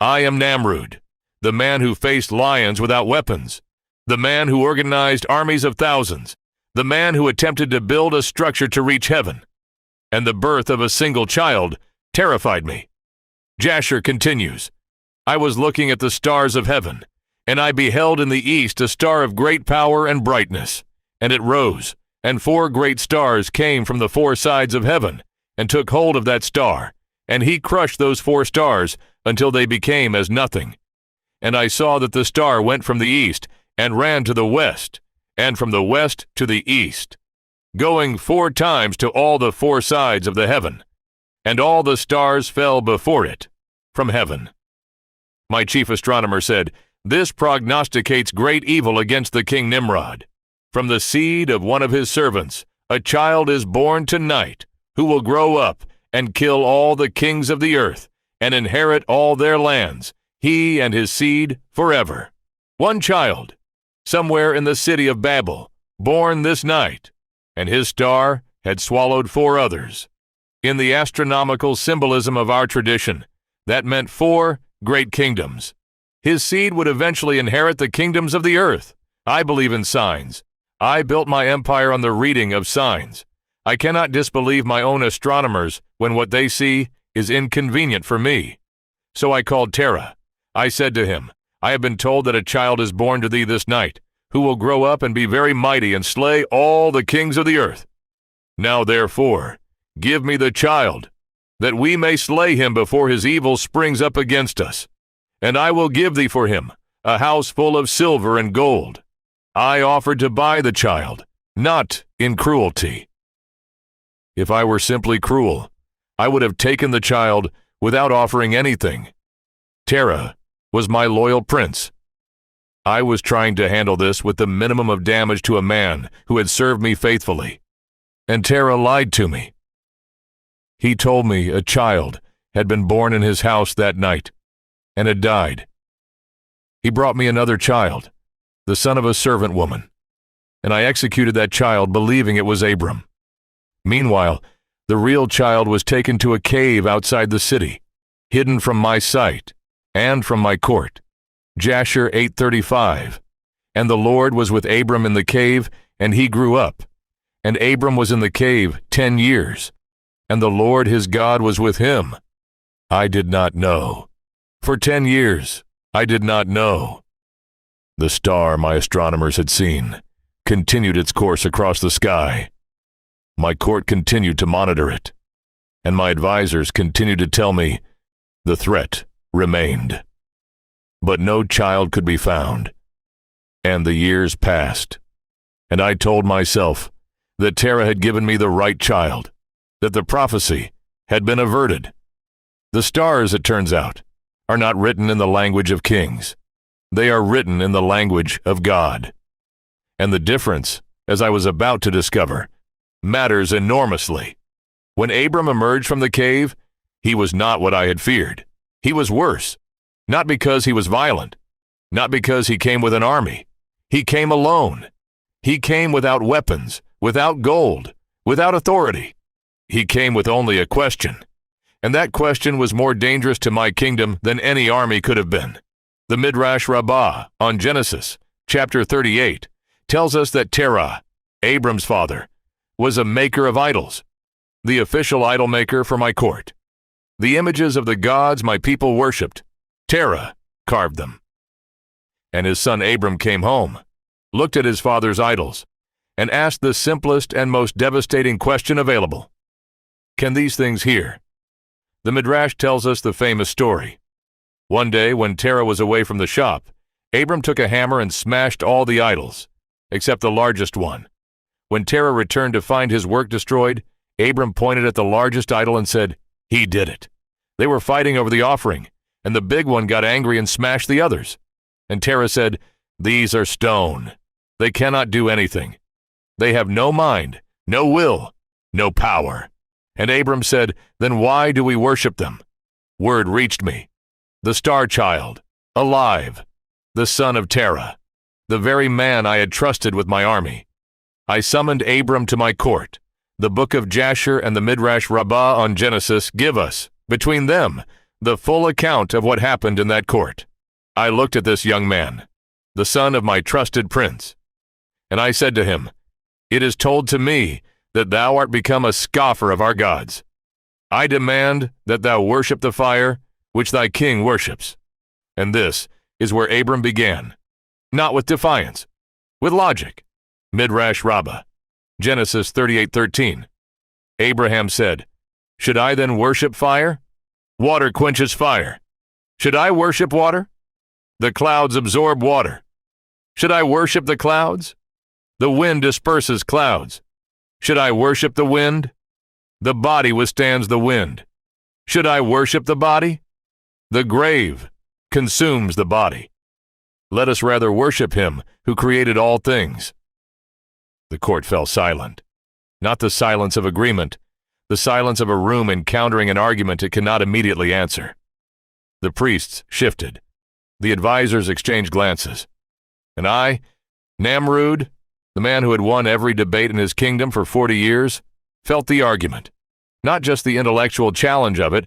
I am Namrood, the man who faced lions without weapons, the man who organized armies of thousands, the man who attempted to build a structure to reach heaven. And the birth of a single child terrified me. Jasher continues, I was looking at the stars of heaven, and I beheld in the east a star of great power and brightness, and it rose, and 4 great stars came from the 4 sides of heaven, and took hold of that star, and he crushed those 4 stars until they became as nothing. And I saw that the star went from the east, and ran to the west, and from the west to the east, going 4 times to all the 4 sides of the heaven, and all the stars fell before it from heaven. My chief astronomer said, this prognosticates great evil against the king Nimrod. From the seed of one of his servants, a child is born tonight, who will grow up and kill all the kings of the earth, and inherit all their lands, he and his seed forever. One child, somewhere in the city of Babel, born this night, and his star had swallowed 4 others. In the astronomical symbolism of our tradition, that meant 4 great kingdoms. His seed would eventually inherit the kingdoms of the earth. I believe in signs. I built my empire on the reading of signs. I cannot disbelieve my own astronomers when what they see is inconvenient for me. So I called Terah. I said to him, I have been told that a child is born to thee this night, who will grow up and be very mighty and slay all the kings of the earth. Now therefore, give me the child, that we may slay him before his evil springs up against us. And I will give thee for him a house full of silver and gold. I offered to buy the child, not in cruelty. If I were simply cruel, I would have taken the child without offering anything. Terah was my loyal prince. I was trying to handle this with the minimum of damage to a man who had served me faithfully. And Terah lied to me. He told me a child had been born in his house that night and had died. He brought me another child, the son of a servant woman, and I executed that child believing it was Abram. Meanwhile, the real child was taken to a cave outside the city, hidden from my sight and from my court. Jasher 8:35. And the Lord was with Abram in the cave, and he grew up. And Abram was in the cave 10 years, and the Lord his God was with him. I did not know. For 10 years I did not know. The star my astronomers had seen continued its course across the sky. My court continued to monitor it, and my advisors continued to tell me the threat remained. But no child could be found, and the years passed, and I told myself that Terah had given me the right child, that the prophecy had been averted. The stars, it turns out, are not written in the language of kings. They are written in the language of God. And the difference, as I was about to discover, matters enormously. When Abram emerged from the cave, he was not what I had feared. He was worse. Not because he was violent, not because he came with an army. He came alone. He came without weapons, without gold, without authority. He came with only a question. And that question was more dangerous to my kingdom than any army could have been. The Midrash Rabbah on Genesis, chapter 38, tells us that Terah, Abram's father, was a maker of idols, the official idol maker for my court. The images of the gods my people worshipped, Terah carved them. And his son Abram came home, looked at his father's idols, and asked the simplest and most devastating question available. Can these things hear? The Midrash tells us the famous story. One day, when Terah was away from the shop, Abram took a hammer and smashed all the idols, except the largest one. When Terah returned to find his work destroyed, Abram pointed at the largest idol and said, "He did it." They were fighting over the offering, and the big one got angry and smashed the others. And Terah said, "These are stone. They cannot do anything. They have no mind, no will, no power." And Abram said, "Then why do we worship them?" Word reached me. The star child, alive, the son of Terah, the very man I had trusted with my army. I summoned Abram to my court. The Book of Jasher and the Midrash Rabbah on Genesis give us, between them, the full account of what happened in that court. I looked at this young man, the son of my trusted prince, and I said to him, "It is told to me that thou art become a scoffer of our gods. I demand that thou worship the fire which thy king worships." And this is where Abram began, not with defiance, with logic. Midrash Rabbah, Genesis 38:13. Abraham said, "Should I then worship fire? Water quenches fire. Should I worship water? The clouds absorb water. Should I worship the clouds? The wind disperses clouds. Should I worship the wind? The body withstands the wind. Should I worship the body? The grave consumes the body. Let us rather worship him who created all things." The court fell silent. Not the silence of agreement, the silence of a room encountering an argument it cannot immediately answer. The priests shifted. The advisors exchanged glances. And I, Namrood, the man who had won every debate in his kingdom for 40 years, felt the argument. Not just the intellectual challenge of it,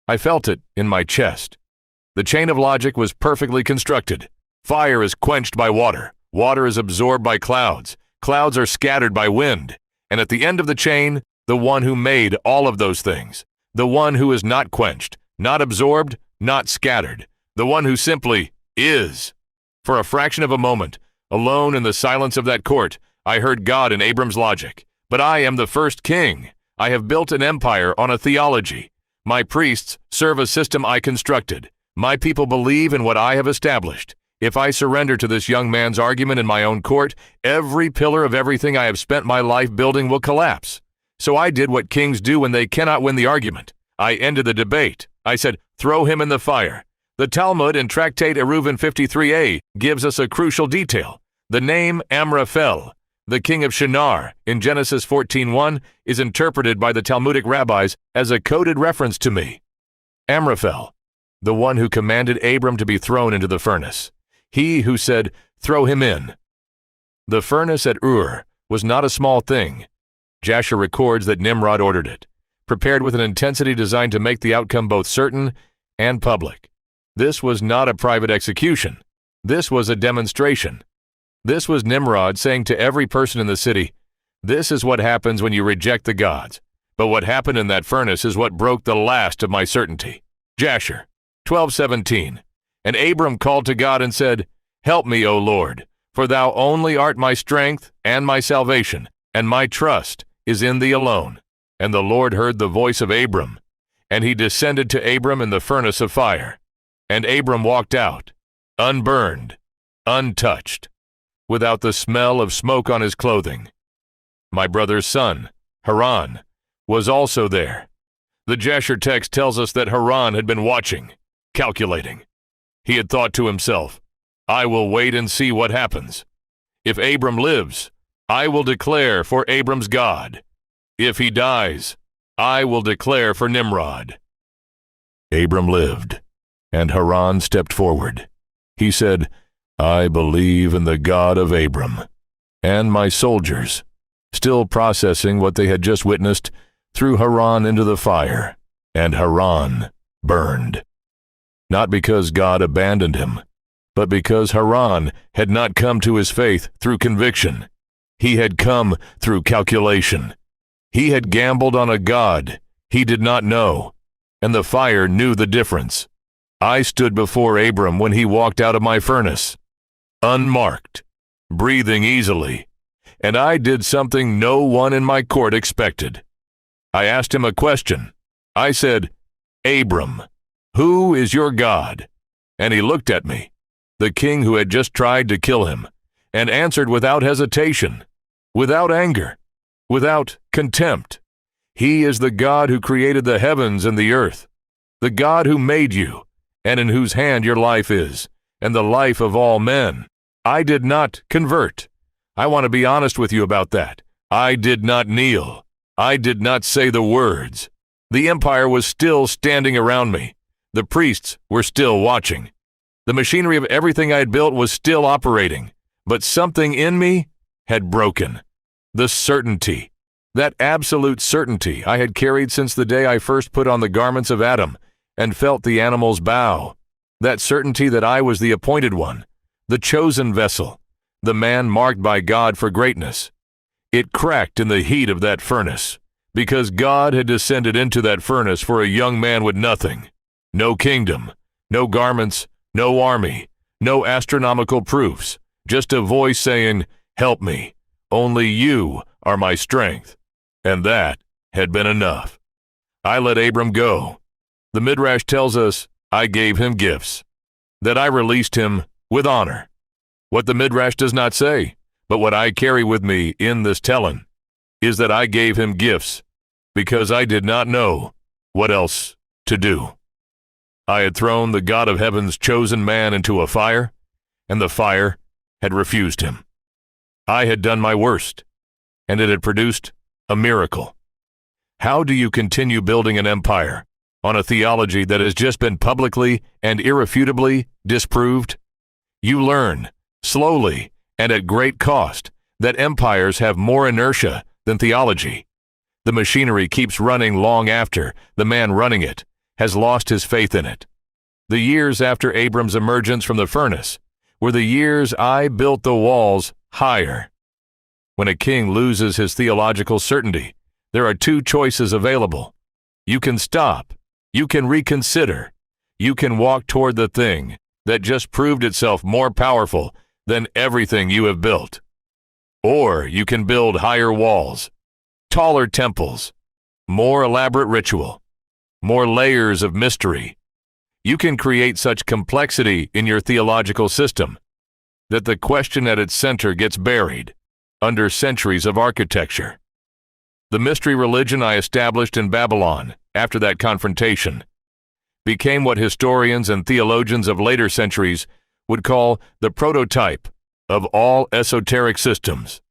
I felt it in my chest. The chain of logic was perfectly constructed. Fire is quenched by water. Water is absorbed by clouds. Clouds are scattered by wind. And at the end of the chain, the one who made all of those things. The one who is not quenched, not absorbed, not scattered. The one who simply is. For a fraction of a moment, alone in the silence of that court, I heard God in Abram's logic. But I am the first king. I have built an empire on a theology. My priests serve a system I constructed. My people believe in what I have established. If I surrender to this young man's argument in my own court, every pillar of everything I have spent my life building will collapse. So I did what kings do when they cannot win the argument. I ended the debate. I said, "Throw him in the fire." The Talmud in Tractate Eruvin 53a gives us a crucial detail. The name Amraphel, the king of Shinar, in Genesis 14:1, is interpreted by the Talmudic rabbis as a coded reference to me. Amraphel, the one who commanded Abram to be thrown into the furnace. He who said, "Throw him in." The furnace at Ur was not a small thing. Jasher records that Nimrod ordered it, prepared with an intensity designed to make the outcome both certain and public. This was not a private execution. This was a demonstration. This was Nimrod saying to every person in the city, "This is what happens when you reject the gods. But what happened in that furnace is what broke the last of my certainty." Jasher 12:17. And Abram called to God and said, "Help me, O Lord, for thou only art my strength and my salvation, and my trust is in thee alone." And the Lord heard the voice of Abram, and he descended to Abram in the furnace of fire. And Abram walked out, unburned, untouched, without the smell of smoke on his clothing. My brother's son, Haran, was also there. The Jasher text tells us that Haran had been watching, calculating. He had thought to himself, "I will wait and see what happens. If Abram lives, I will declare for Abram's God. If he dies, I will declare for Nimrod." Abram lived, and Haran stepped forward. He said, "I believe in the God of Abram." And my soldiers, still processing what they had just witnessed, threw Haran into the fire. and Haran burned. Not because God abandoned him, but because Haran had not come to his faith through conviction. He had come through calculation. He had gambled on a God he did not know, and the fire knew the difference. I stood before Abram when he walked out of my furnace, unmarked, breathing easily, and I did something no one in my court expected. I asked him a question. I said, "Abram, who is your God?" And he looked at me, the king who had just tried to kill him, and answered without hesitation, without anger, without contempt. He is the God who created the heavens and the earth, the God who made you, and in whose hand your life is, and the life of all men. I did not convert. I want to be honest with you about that. I did not kneel. I did not say the words. The empire was still standing around me. The priests were still watching. The machinery of everything I had built was still operating, but something in me had broken. The certainty, that absolute certainty I had carried since the day I first put on the garments of Adam and felt the animals bow. That certainty that I was the appointed one, the chosen vessel, the man marked by God for greatness. It cracked in the heat of that furnace, because God had descended into that furnace for a young man with nothing. No kingdom, no garments, no army, no astronomical proofs, just a voice saying, "Help me. Only you are my strength." And that had been enough. I let Abram go. The Midrash tells us I gave him gifts, that I released him with honor. What the Midrash does not say, but what I carry with me in this telling, is that I gave him gifts because I did not know what else to do. I had thrown the God of heaven's chosen man into a fire, and the fire had refused him. I had done my worst, and it had produced a miracle. How do you continue building an empire on a theology that has just been publicly and irrefutably disproved? You learn, slowly and at great cost, that empires have more inertia than theology. The machinery keeps running long after the man running it has lost his faith in it. The years after Abram's emergence from the furnace were the years I built the walls higher. When a king loses his theological certainty, there are two choices available. You can stop. You can reconsider. You can walk toward the thing that just proved itself more powerful than everything you have built. Or you can build higher walls, taller temples, more elaborate ritual, more layers of mystery. You can create such complexity in your theological system that the question at its center gets buried under centuries of architecture. The mystery religion I established in Babylon after that confrontation became what historians and theologians of later centuries would call the prototype of all esoteric systems,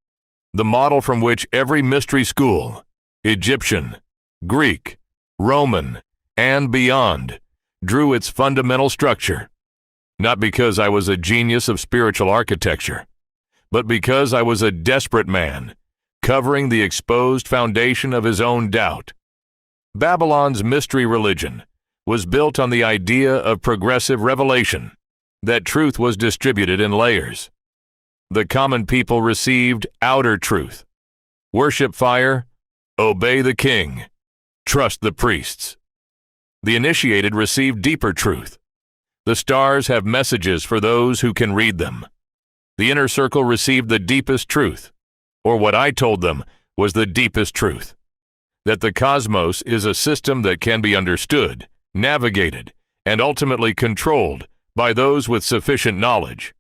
the model from which every mystery school, Egyptian, Greek, Roman, and beyond, drew its fundamental structure, not because I was a genius of spiritual architecture, but because I was a desperate man, covering the exposed foundation of his own doubt. Babylon's mystery religion was built on the idea of progressive revelation, that truth was distributed in layers. The common people received outer truth. Worship fire, obey the king, trust the priests. The initiated received deeper truth. The stars have messages for those who can read them. The inner circle received the deepest truth, or what I told them was the deepest truth, that the cosmos is a system that can be understood, navigated, and ultimately controlled by those with sufficient knowledge.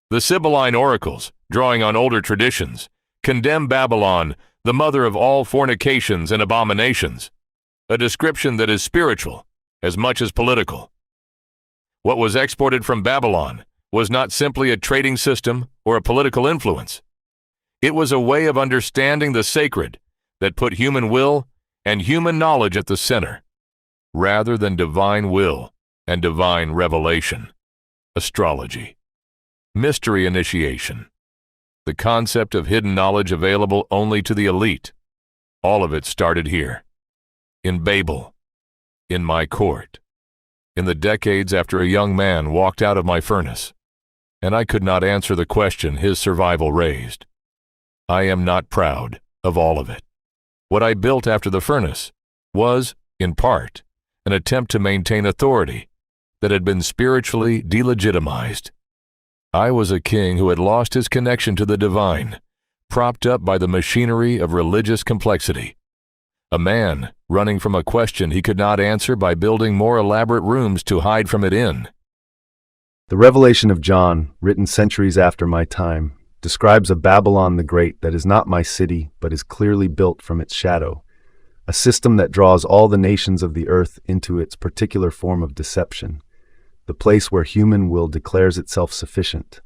The Sibylline oracles, drawing on older traditions, condemn Babylon, the mother of all fornications and abominations, a description that is spiritual as much as political. What was exported from Babylon was not simply a trading system or a political influence. It was a way of understanding the sacred that put human will and human knowledge at the center, rather than divine will and divine revelation. Astrology. Mystery initiation. The concept of hidden knowledge available only to the elite. All of it started here, in Babel. in my court, in the decades after a young man walked out of my furnace, and I could not answer the question his survival raised. I am not proud of all of it. What I built after the furnace was, in part, an attempt to maintain authority that had been spiritually delegitimized. I was a king who had lost his connection to the divine, propped up by the machinery of religious complexity. A man running from a question he could not answer by building more elaborate rooms to hide from it in. The Revelation of John, written centuries after my time, describes a Babylon the Great that is not my city but is clearly built from its shadow, a system that draws all the nations of the earth into its particular form of deception, the place where human will declares itself sufficient,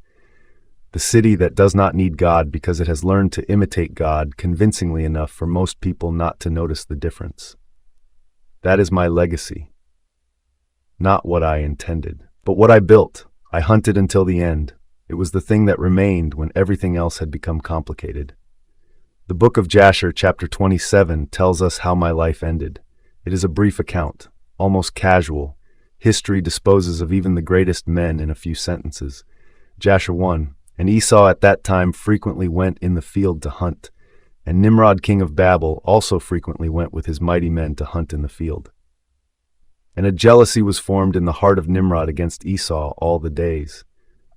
the city that does not need God because it has learned to imitate God convincingly enough for most people not to notice the difference. That is my legacy. Not what I intended, but what I built. I hunted until the end. It was the thing that remained when everything else had become complicated. The Book of Jasher, chapter 27, tells us how my life ended. It is a brief account, almost casual. History disposes of even the greatest men in a few sentences. Jasher 1. And Esau at that time frequently went in the field to hunt, and Nimrod king of Babel also frequently went with his mighty men to hunt in the field. And a jealousy was formed in the heart of Nimrod against Esau all the days.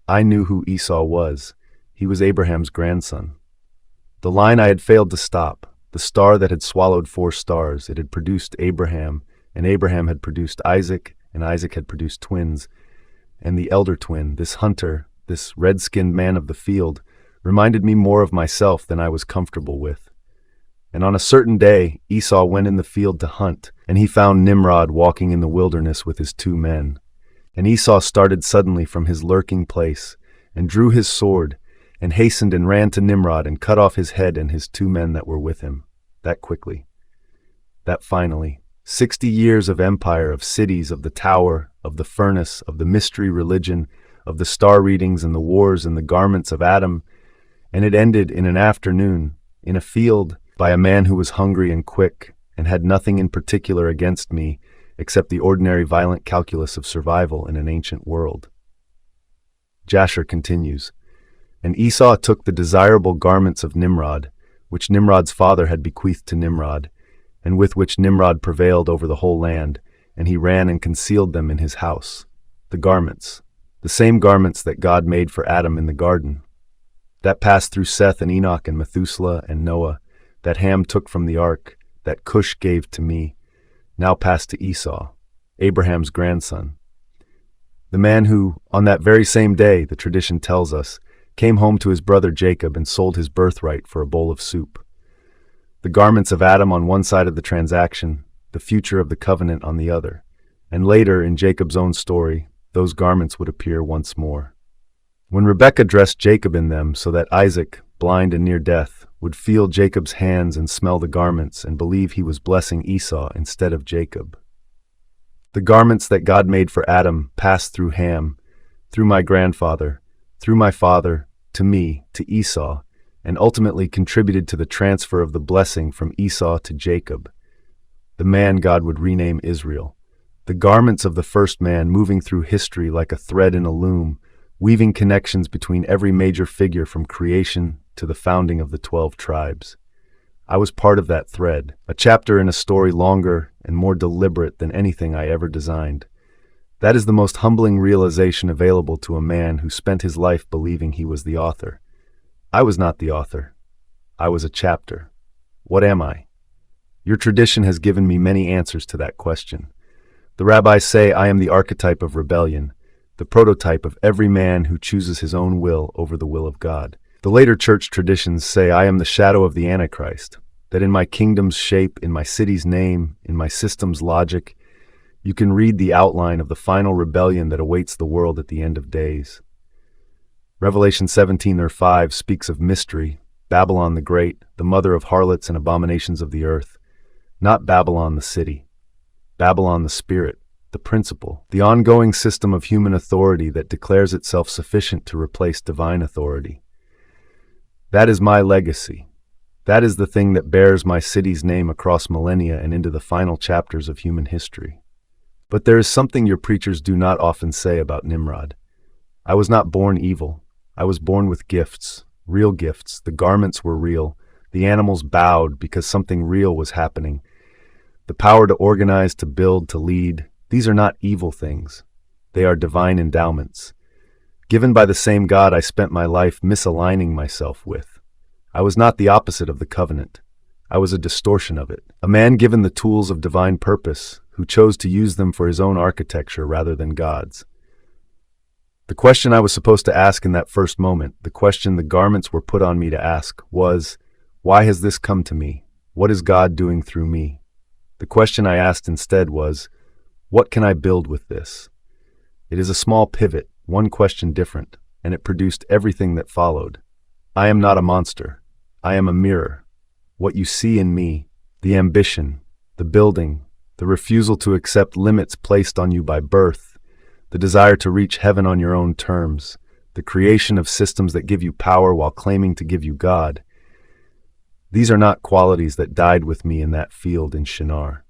I knew who Esau was. He was Abraham's grandson. The line I had failed to stop, the star that had swallowed 4 stars, it had produced Abraham, and Abraham had produced Isaac, and Isaac had produced twins. And the elder twin, this hunter, this red-skinned man of the field, reminded me more of myself than I was comfortable with. And on a certain day, Esau went in the field to hunt, and he found Nimrod walking in the wilderness with his 2 men. And Esau started suddenly from his lurking place, and drew his sword, and hastened and ran to Nimrod, and cut off his head and his 2 men that were with him. That quickly. That finally. 60 years of empire, of cities, of the tower, of the furnace, of the mystery religion, of the star readings and the wars and the garments of Adam, and it ended in an afternoon, in a field, by a man who was hungry and quick, and had nothing in particular against me except the ordinary violent calculus of survival in an ancient world. Jasher continues, And Esau took the desirable garments of Nimrod, which Nimrod's father had bequeathed to Nimrod, and with which Nimrod prevailed over the whole land, and he ran and concealed them in his house. The garments, the same garments that God made for Adam in the garden, that passed through Seth and Enoch and Methuselah and Noah, that Ham took from the ark, that Cush gave to me, now passed to Esau, Abraham's grandson. The man who, on that very same day, the tradition tells us, came home to his brother Jacob and sold his birthright for a bowl of soup. The garments of Adam on one side of the transaction, the future of the covenant on the other, and later, in Jacob's own story, those garments would appear once more. When Rebekah dressed Jacob in them so that Isaac, blind and near death, would feel Jacob's hands and smell the garments and believe he was blessing Esau instead of Jacob. The garments that God made for Adam passed through Ham, through my grandfather, through my father, to me, to Esau, and ultimately contributed to the transfer of the blessing from Esau to Jacob, the man God would rename Israel. The garments of the first man moving through history like a thread in a loom, weaving connections between every major figure from creation to the founding of the 12 tribes. I was part of that thread, a chapter in a story longer and more deliberate than anything I ever designed. That is the most humbling realization available to a man who spent his life believing he was the author. I was not the author. I was a chapter. What am I? Your tradition has given me many answers to that question. The rabbis say I am the archetype of rebellion, the prototype of every man who chooses his own will over the will of God. The later church traditions say I am the shadow of the Antichrist, that in my kingdom's shape, in my city's name, in my system's logic, you can read the outline of the final rebellion that awaits the world at the end of days. Revelation 17:5 speaks of mystery, Babylon the Great, the mother of harlots and abominations of the earth. Not Babylon the city. Babylon the spirit, the principle, the ongoing system of human authority that declares itself sufficient to replace divine authority. That is my legacy. That is the thing that bears my city's name across millennia and into the final chapters of human history. But there is something your preachers do not often say about Nimrod. I was not born evil. I was born with gifts, real gifts. The garments were real. The animals bowed because something real was happening. The power to organize, to build, to lead, these are not evil things. They are divine endowments. Given by the same God I spent my life misaligning myself with. I was not the opposite of the covenant. I was a distortion of it. A man given the tools of divine purpose, who chose to use them for his own architecture rather than God's. The question I was supposed to ask in that first moment, the question the garments were put on me to ask, was, why has this come to me? What is God doing through me? The question I asked instead was, what can I build with this? It is a small pivot, one question different, and it produced everything that followed. I am not a monster. I am a mirror. What you see in me, the ambition, the building, the refusal to accept limits placed on you by birth, the desire to reach heaven on your own terms, the creation of systems that give you power while claiming to give you God. These are not qualities that died with me in that field in Shinar.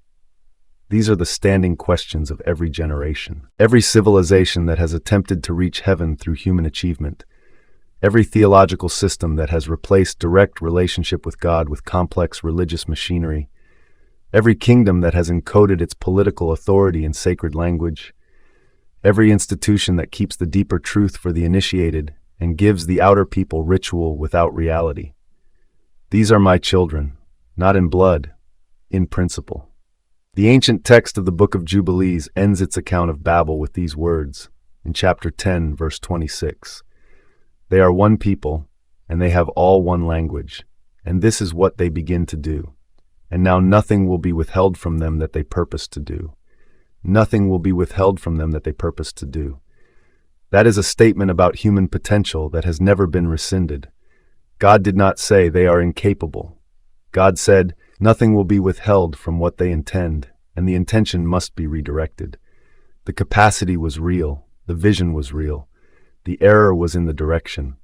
These are the standing questions of every generation, every civilization that has attempted to reach heaven through human achievement, every theological system that has replaced direct relationship with God with complex religious machinery, every kingdom that has encoded its political authority in sacred language, every institution that keeps the deeper truth for the initiated and gives the outer people ritual without reality. These are my children, not in blood, in principle. The ancient text of the Book of Jubilees ends its account of Babel with these words, in chapter 10, verse 26. They are one people, and they have all one language, and this is what they begin to do. And now nothing will be withheld from them that they purpose to do. Nothing will be withheld from them that they purpose to do. That is a statement about human potential that has never been rescinded. God did not say they are incapable. God said, nothing will be withheld from what they intend, and the intention must be redirected. The capacity was real. The vision was real. The error was in the direction.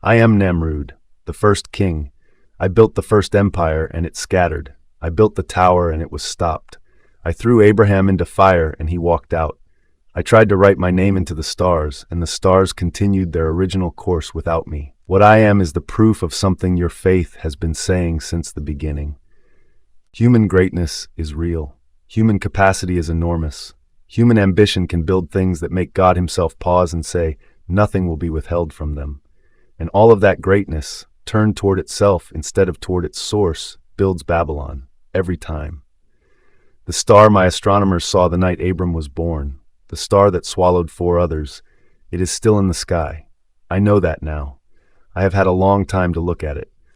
I am Namrood, the first king. I built the first empire, and it scattered. I built the tower, and it was stopped. I threw Abraham into fire, and he walked out. I tried to write my name into the stars, and the stars continued their original course without me. What I am is the proof of something your faith has been saying since the beginning. Human greatness is real. Human capacity is enormous. Human ambition can build things that make God himself pause and say, nothing will be withheld from them. And all of that greatness, turned toward itself instead of toward its source, builds Babylon, every time. The star my astronomers saw the night Abram was born, the star that swallowed 4 others, it is still in the sky. I know that now. I have had a long time to look at it.